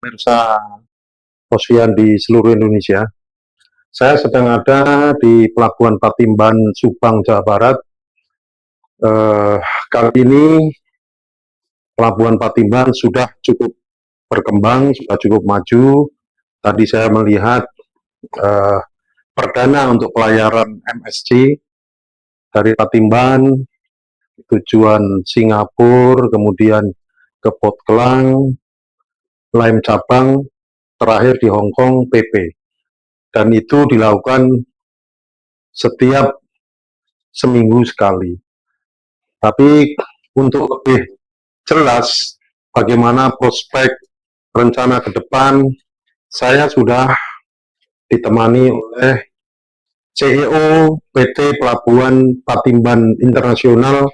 Pemirsa Posian di seluruh Indonesia. Saya sedang ada di Pelabuhan Patimban, Subang, Jawa Barat. Kali ini Pelabuhan Patimban sudah cukup berkembang, sudah cukup maju. Tadi saya melihat perdana untuk pelayaran MSC dari Patimban, tujuan Singapura, kemudian ke Port Klang, Lime Cabang, terakhir di Hong Kong PP. Dan itu dilakukan setiap seminggu sekali. Tapi untuk lebih jelas bagaimana prospek rencana ke depan, saya sudah ditemani oleh CEO PT Pelabuhan Patimban Internasional,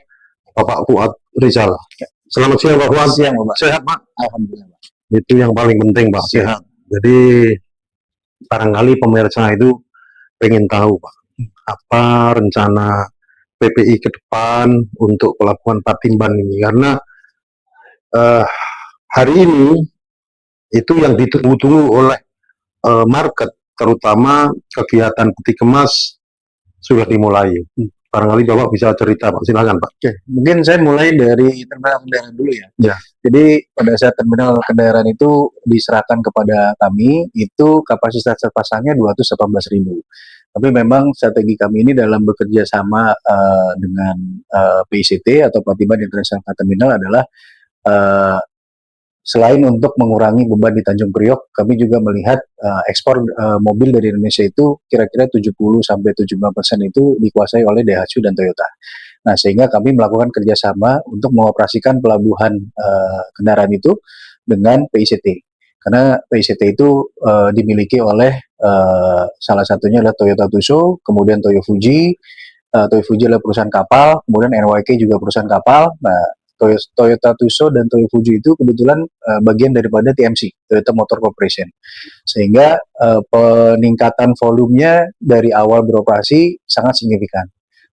Bapak Fuad Rizal. Selamat siang Pak Fuad. Siang Pak. Sehat Pak? Alhamdulillah Pak. Itu yang paling penting Pak, sehat. Jadi barangkali pemirsa itu pengen tahu Pak, apa rencana PPI ke depan untuk Pelabuhan Patimban ini, karena hari ini itu yang ditunggu-tunggu oleh market, terutama kegiatan peti kemas sudah dimulai. Barangkali Bapak bisa cerita Pak, silakan Pak. Oke, mungkin saya mulai dari terminal kendaraan dulu ya. Ya. Jadi pada saat terminal kendaraan itu diserahkan kepada kami, itu kapasitas terpasangnya 218.000. Tapi memang strategi kami ini dalam bekerja sama dengan PICT atau Patimban International Terminal adalah selain untuk mengurangi beban di Tanjung Priok, kami juga melihat ekspor mobil dari Indonesia itu kira-kira 70-75% itu dikuasai oleh Daihatsu dan Toyota. Nah, sehingga kami melakukan kerjasama untuk mengoperasikan pelabuhan kendaraan itu dengan PICT. Karena PICT itu dimiliki oleh salah satunya adalah Toyota Tuso, kemudian Toyo Fuji. Toyo Fuji adalah perusahaan kapal, kemudian NYK juga perusahaan kapal. Nah, Toyota Tuso dan Toyo Fuji itu kebetulan bagian daripada TMC, Toyota Motor Corporation. Sehingga peningkatan volumenya dari awal beroperasi sangat signifikan.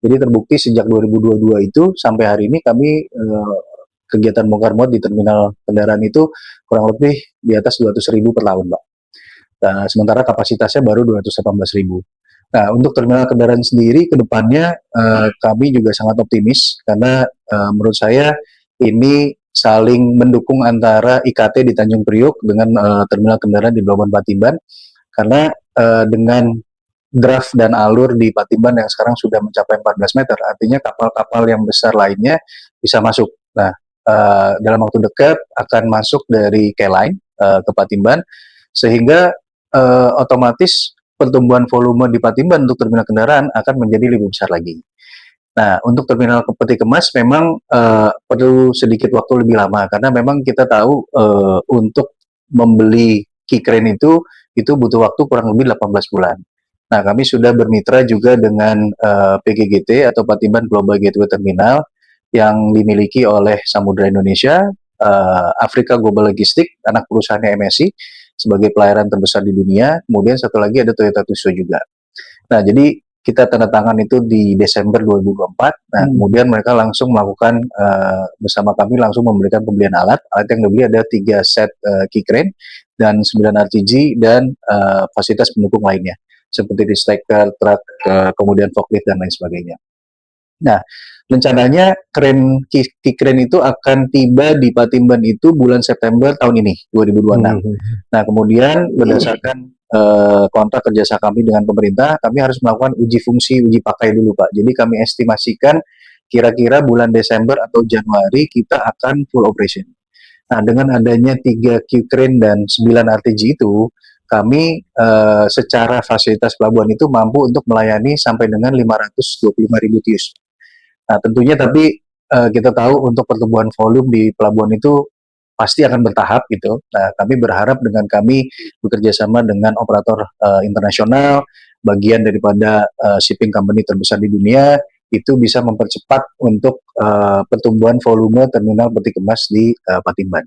Jadi terbukti sejak 2022 itu sampai hari ini kami kegiatan bongkar muat di terminal kendaraan itu kurang lebih di atas 200.000 per tahun, Pak. Nah, sementara kapasitasnya baru 218.000. Nah, untuk terminal kendaraan sendiri ke depannya kami juga sangat optimis karena menurut saya ini saling mendukung antara IKT di Tanjung Priok dengan terminal kendaraan di Pelabuhan Patimban, karena dengan draft dan alur di Patimban yang sekarang sudah mencapai 14 meter, artinya kapal-kapal yang besar lainnya bisa masuk. Nah, dalam waktu dekat akan masuk dari K-Line ke Patimban, sehingga otomatis pertumbuhan volume di Patimban untuk terminal kendaraan akan menjadi lebih besar lagi. Nah, untuk terminal peti kemas memang perlu sedikit waktu lebih lama karena memang kita tahu untuk membeli key crane itu butuh waktu kurang lebih 18 bulan. Nah, kami sudah bermitra juga dengan PGGT atau Patimban Global Gateway Terminal yang dimiliki oleh Samudra Indonesia, Afrika Global Logistik, anak perusahaannya MSI, sebagai pelayaran terbesar di dunia. Kemudian satu lagi ada Toyota Tuso juga. Nah, jadi kita tanda tangan itu di Desember 2024. Nah, kemudian mereka langsung melakukan bersama kami langsung memberikan pembelian alat. Alat yang dibeli ada 3 set key crane dan 9 RTG dan fasilitas pendukung lainnya seperti di stacker, truk, kemudian forklift dan lain sebagainya. Nah, rencananya key crane itu akan tiba di Patimban itu bulan September tahun ini, 2026. Nah, kemudian berdasarkan kontrak kerjasama kami dengan pemerintah, kami harus melakukan uji fungsi, uji pakai dulu Pak. Jadi kami estimasikan kira-kira bulan Desember atau Januari kita akan full operation. Nah, dengan adanya 3 key crane dan 9 RTG itu, kami secara fasilitas pelabuhan itu mampu untuk melayani sampai dengan 525.000 TEUs. Nah, tentunya tapi kita tahu untuk pertumbuhan volume di pelabuhan itu pasti akan bertahap gitu. Nah, kami berharap dengan kami bekerja sama dengan operator internasional, bagian daripada shipping company terbesar di dunia, itu bisa mempercepat untuk pertumbuhan volume terminal peti kemas di Patimban.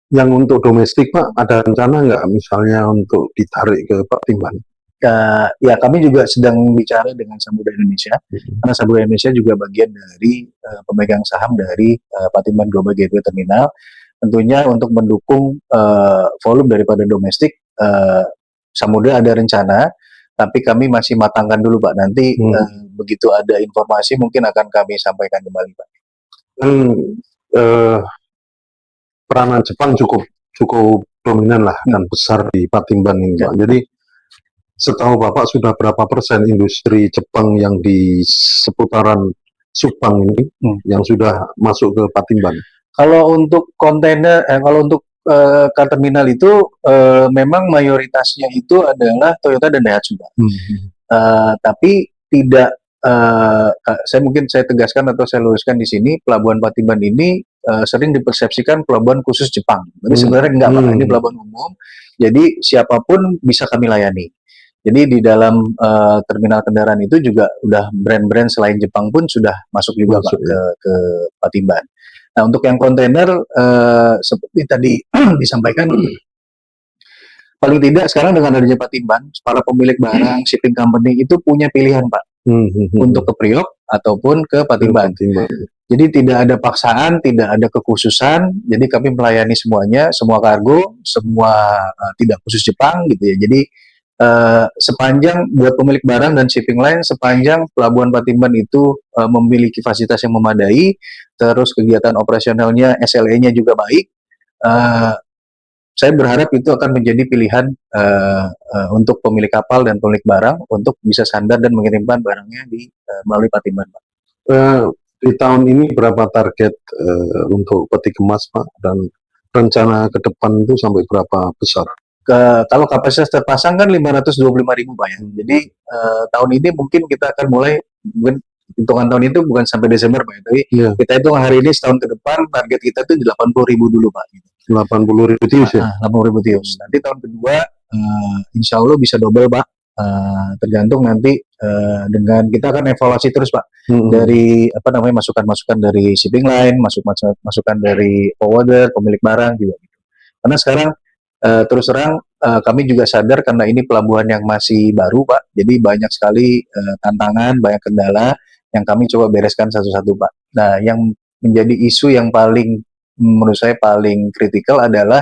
Yang untuk domestik Pak, ada rencana nggak misalnya untuk ditarik ke Patimban? Ya, kami juga sedang bicara dengan Samudra Indonesia, karena Samudra Indonesia juga bagian dari pemegang saham dari Patimban Global Gateway Terminal. tentunya untuk mendukung volume daripada domestik, Samudra ada rencana, tapi kami masih matangkan dulu Pak. Nanti begitu ada informasi mungkin akan kami sampaikan kembali Pak. Kan eh, peranan Jepang cukup cukup dominan lah dan besar di Patimban ini Pak. Jadi setahu Bapak sudah berapa persen industri Jepang yang di seputaran Subang ini yang sudah masuk ke Patimban? Kalau untuk kontainer, kalau untuk ke terminal itu memang mayoritasnya itu adalah Toyota dan Daihatsu, Pak. Tapi tidak, saya tegaskan atau saya luruskan di sini, Pelabuhan Patimban ini sering dipersepsikan pelabuhan khusus Jepang. Tapi sebenarnya enggak, Pak. Ini pelabuhan umum. Jadi siapapun bisa kami layani. Jadi di dalam terminal kendaraan itu juga udah brand-brand selain Jepang pun sudah masuk juga Pak ke Patimban. Nah untuk yang kontainer seperti tadi disampaikan, paling tidak sekarang dengan adanya Patimban, para pemilik barang, shipping company itu punya pilihan Pak untuk ke Priok ataupun ke Patimban. Jadi tidak ada paksaan, tidak ada kekhususan. Jadi kami melayani semuanya, semua kargo, semua tidak khusus Jepang gitu ya. Jadi sepanjang buat pemilik barang dan shipping line, sepanjang Pelabuhan Patimban itu memiliki fasilitas yang memadai, terus kegiatan operasionalnya SLA-nya juga baik, saya berharap itu akan menjadi pilihan untuk pemilik kapal dan pemilik barang untuk bisa sandar dan mengirimkan barangnya melalui Patimban, Pak. Di tahun ini berapa target untuk peti kemas Pak, dan rencana ke depan itu sampai berapa besar? Kalau kapasitas terpasang kan 525.000 Pak ya. Jadi tahun ini mungkin kita akan mulai, mungkin hitungan tahun itu bukan sampai Desember Pak ya, tapi kita hitung hari ini setahun ke depan target kita itu 80.000 dulu Pak. 80.000 TEUs ya? 80.000 TEUs. Nanti tahun kedua insya Allah bisa double Pak. Tergantung nanti dengan kita akan evaluasi terus Pak dari masukan-masukan dari shipping line, masukan dari forwarder, pemilik barang juga gitu. Karena sekarang terus terang kami juga sadar karena ini pelabuhan yang masih baru Pak, jadi banyak sekali tantangan, banyak kendala yang kami coba bereskan satu-satu Pak. Nah yang menjadi isu yang paling menurut saya paling kritikal adalah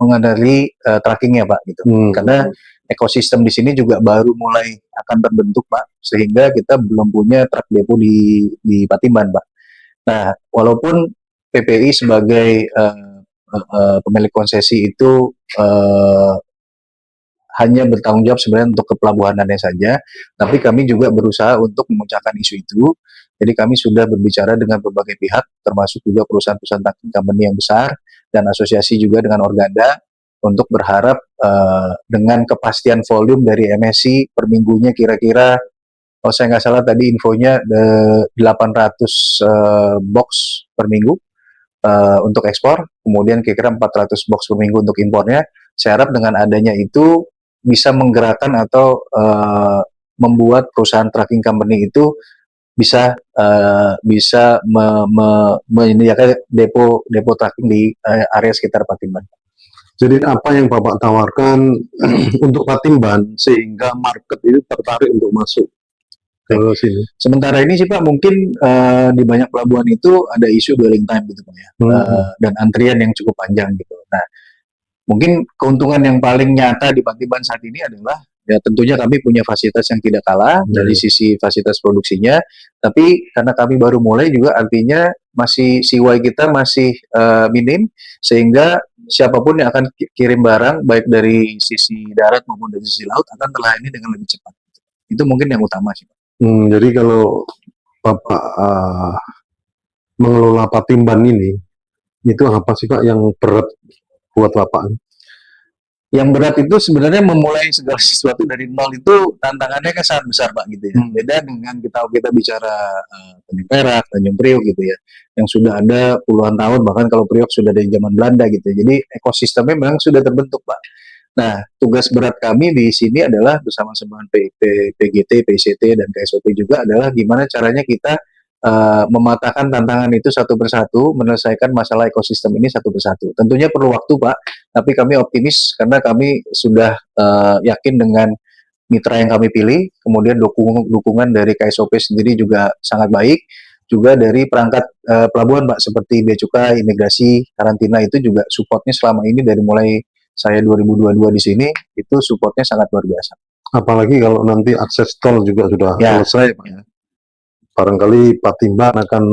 mengenai trackingnya Pak gitu. Karena ekosistem di sini juga baru mulai akan terbentuk Pak, sehingga kita belum punya truck depo di Patimban Pak. Nah walaupun PPI sebagai pemilik konsesi itu hanya bertanggung jawab sebenarnya untuk kepelabuhanannya saja, tapi kami juga berusaha untuk memecahkan isu itu. Jadi kami sudah berbicara dengan berbagai pihak, termasuk juga perusahaan-perusahaan trucking company yang besar dan asosiasi juga dengan Organda, untuk berharap dengan kepastian volume dari MSC per minggunya kira-kira, kalau saya nggak salah tadi infonya 800 box per minggu untuk ekspor, kemudian kira-kira 400 box per minggu untuk impornya. Saya harap dengan adanya itu bisa menggerakkan atau membuat perusahaan trucking company itu bisa menyediakan depo trucking di area sekitar Patimban. Jadi apa yang Bapak tawarkan untuk Patimban sehingga market itu tertarik untuk masuk ke sini? Sementara ini sih Pak, mungkin di banyak pelabuhan itu ada isu dwelling time gitu Pak ya, dan antrian yang cukup panjang gitu. Nah, mungkin keuntungan yang paling nyata di Patimban saat ini adalah ya tentunya kami punya fasilitas yang tidak kalah dari sisi fasilitas produksinya, tapi karena kami baru mulai juga artinya masih CY kita masih minim, sehingga siapapun yang akan kirim barang baik dari sisi darat maupun dari sisi laut akan terlayani dengan lebih cepat. Itu mungkin yang utama sih Pak. Jadi kalau Bapak mengelola Patimban ini, itu apa sih Pak yang berat buat Bapak? Yang berat itu sebenarnya memulai segala sesuatu dari nol itu tantangannya kan sangat besar Pak gitu ya. Beda dengan kita bicara Tanjung Perak, Tanjung Priok gitu ya, yang sudah ada puluhan tahun, bahkan kalau Priok sudah dari zaman Belanda gitu. Jadi ekosistemnya memang sudah terbentuk Pak. Nah, tugas berat kami di sini adalah bersama-sama PGT, PCT, dan KSOP juga adalah gimana caranya kita mematahkan tantangan itu satu persatu, menyelesaikan masalah ekosistem ini satu persatu. Tentunya perlu waktu Pak, tapi kami optimis karena kami sudah yakin dengan mitra yang kami pilih, kemudian dukungan dari KSOP sendiri juga sangat baik, juga dari perangkat pelabuhan Pak, seperti bea cukai, imigrasi, karantina itu juga supportnya selama ini dari mulai saya 2022 di sini itu supportnya sangat luar biasa. Apalagi kalau nanti akses tol juga sudah Ya, selesai, Pak. Barangkali Patimban akan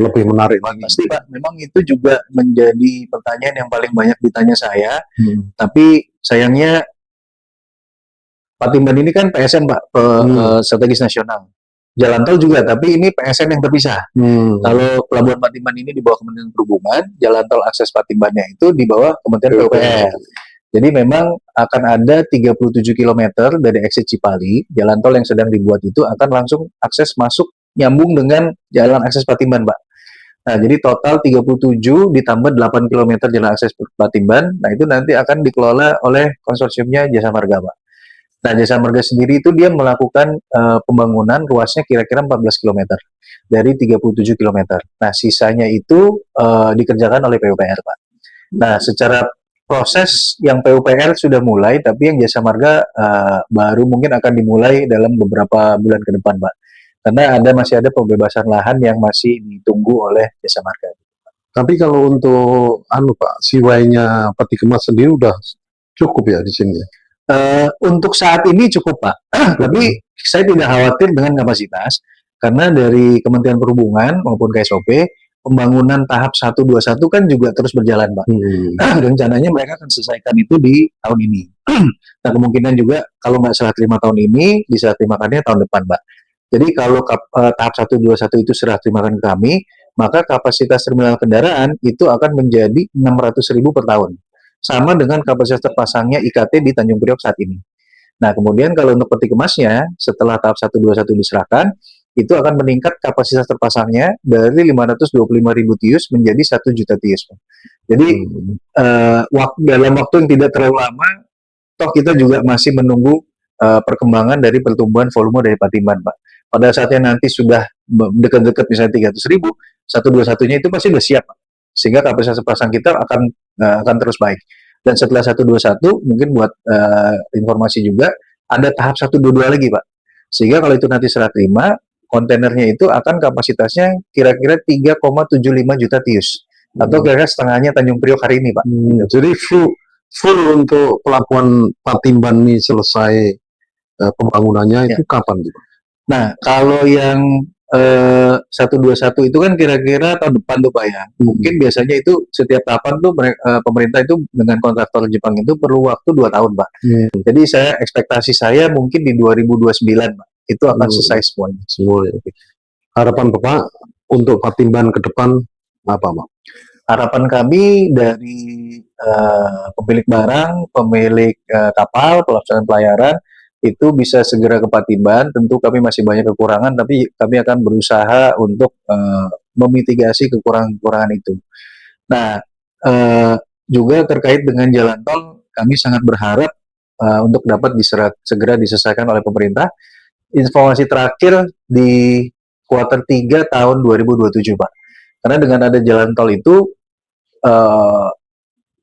lebih menarik lagi. pasti Pak, memang itu juga menjadi pertanyaan yang paling banyak ditanya saya, Hmm. tapi sayangnya Patimban ini kan PSN Pak, strategis nasional. Jalan tol juga, tapi ini PSN yang terpisah. Kalau Pelabuhan Patimban ini di bawah Kementerian Perhubungan, jalan tol akses Patimbannya itu di bawah Kementerian PUPR. Jadi memang akan ada 37 km dari exit Cipali, jalan tol yang sedang dibuat itu akan langsung akses masuk nyambung dengan jalan akses Patimban, Pak. Nah, jadi total 37 ditambah 8 km jalan akses Patimban. Nah, itu nanti akan dikelola oleh konsorsiumnya Jasa Marga, Pak. Nah, Jasa Marga sendiri itu dia melakukan pembangunan ruasnya kira-kira 14 km dari 37 km. Nah, sisanya itu dikerjakan oleh PUPR, Pak. Nah, secara proses yang PUPR sudah mulai, tapi yang Jasa Marga baru mungkin akan dimulai dalam beberapa bulan ke depan, Pak. Karena masih ada pembebasan lahan yang masih ditunggu oleh Jasa Marga. Tapi kalau untuk Pak, siwainya Peti Kemas sendiri udah cukup ya di sini. Untuk saat ini cukup Pak, tapi saya tidak khawatir dengan kapasitas karena dari Kementerian Perhubungan maupun KSOP pembangunan tahap 121 kan juga terus berjalan Pak. Rencananya mereka akan selesaikan itu di tahun ini. Nah kemungkinan juga kalau nggak serah terima tahun ini bisa terimakannya tahun depan Pak. Jadi kalau tahap 121 itu serah terimakan ke kami, maka kapasitas terminal kendaraan itu akan menjadi 600.000 per tahun. Sama dengan kapasitas terpasangnya IKT di Tanjung Priok saat ini. Nah, kemudian kalau untuk peti kemasnya, setelah tahap 121 diserahkan, itu akan meningkat kapasitas terpasangnya dari 525.000 TEUs menjadi 1 juta TEUs. Jadi, dalam waktu yang tidak terlalu lama, toh kita juga masih menunggu perkembangan dari pertumbuhan volume dari Patimban, Pak. Pada saatnya nanti sudah dekat-dekat misalnya 300.000, 121-nya itu pasti sudah siap, Pak. Sehingga kapasitas terpasang kita akan terus baik. Dan setelah 121 mungkin buat informasi juga ada tahap 122 lagi Pak. Sehingga kalau itu nanti serah terima, kontainernya itu akan kapasitasnya kira-kira 3,75 juta TEUs atau kira-kira setengahnya Tanjung Priok hari ini Pak. Jadi full untuk pelabuhan Patimban ini selesai pembangunannya itu kapan gitu? Nah, kalau yang 121 itu kan kira-kira tahun depan tuh Pak ya. Mungkin biasanya itu setiap tahapan tuh pemerintah itu dengan kontraktor Jepang itu perlu waktu 2 tahun Pak. Jadi ekspektasi saya mungkin di 2029 Pak. Itu akan selesai semuanya. Harapan Bapak untuk Patimban ke depan apa Pak? Harapan kami dari pemilik barang, pemilik kapal, pelaksanaan pelayaran itu bisa segera ke Patimban. Tentu kami masih banyak kekurangan, tapi kami akan berusaha untuk memitigasi kekurangan-kekurangan itu. Nah, juga terkait dengan jalan tol, kami sangat berharap untuk dapat segera diselesaikan oleh pemerintah. Informasi terakhir di kuartal 3 tahun 2027, Pak. Karena dengan ada jalan tol itu,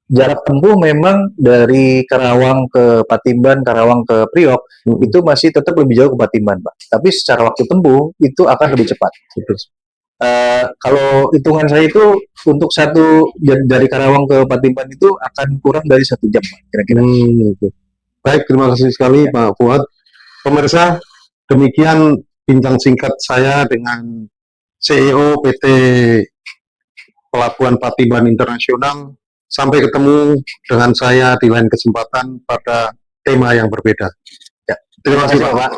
jarak tempuh memang dari Karawang ke Patimban, Karawang ke Priok, itu masih tetap lebih jauh ke Patimban, Pak. Tapi secara waktu tempuh, itu akan lebih cepat. Kalau hitungan saya itu, untuk dari Karawang ke Patimban itu akan kurang dari 1 jam, Pak, kira-kira. Baik, terima kasih sekali Pak Fuad. Pemirsa, demikian bincang singkat saya dengan CEO PT Pelabuhan Patimban Internasional. Sampai ketemu dengan saya di lain kesempatan pada tema yang berbeda. Terima kasih Pak.